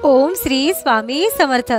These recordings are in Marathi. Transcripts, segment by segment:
ओम श्री स्वामी समर्थ।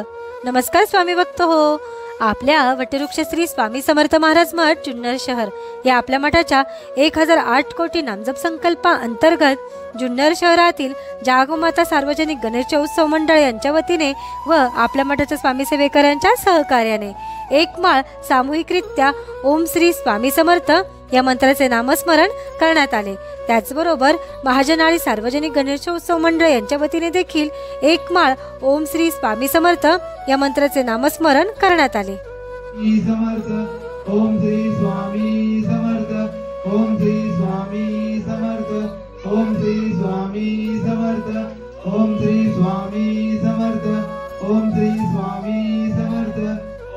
नमस्कार स्वामी भक्त हो। आपल्या वटवृक्ष श्री स्वामी समर्थ महाराज मठ जुन्नर शहर या आपल्या मठाच्या 1008 कोटी नामजप संकल्पा अंतर्गत जुन्नर शहरातील जागमाता सार्वजनिक गणेश उत्सव मंडळ यांच्या वतीने व आपल्या मठाच्या स्वामी सेवेकरांच्या सहकार्याने एक माळ सामूहिकरित्या ओम श्री स्वामी समर्थ या मंत्राचे नामस्मरण करण्यात आले। त्याचबरोबर महाजन आणि सार्वजनिक गणेशोत्सव मंडळ यांच्या वतीने देखील एक माळ ओम श्री स्वामी समर्थ या मंत्राचे नामस्मरण करण्यात आले। ओम श्री स्वामी समर्थ, ओम श्री स्वामी समर्थ, ओम श्री स्वामी समर्थ, ओम श्री स्वामी समर्थ, ओम श्री स्वामी समर्थ,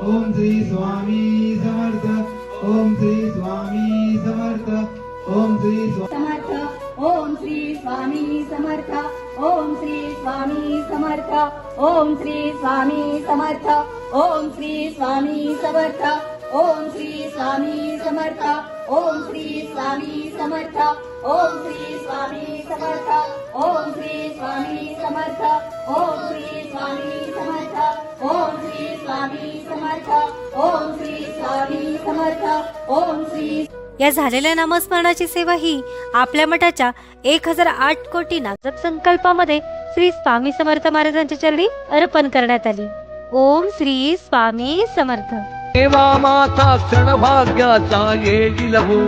ओम श्री स्वामी समर्थ, ओम श्री स्वामी समर्थ, ओम श्री समर्थ, ओम श्री स्वामी समर्थ, ओम श्री स्वामी समर्थ, ओम श्री स्वामी समर्थ, ओम श्री स्वामी समर्थ, ओम श्री स्वामी समर्थ, ओम श्री स्वामी समर्थ, ओम श्री स्वामी समर्थ, ओम श्री स्वामी समर्थ, ओम श्री स्वामी समर्थ, ओम श्री स्वामी समर्थ, ओम श्री स्वामी समर्थ, ओम श्री। या झालेल्या नामस्मरणाची सेवा ही आपल्या मठाच्या 1008 कोटी नामजप संकल्पामध्ये श्री स्वामी समर्थ महाराजांच्या चरणी अर्पण करण्यात आली। ओम श्री स्वामी समर्थ। देवा माता क्षण भाग्याचा येईल हो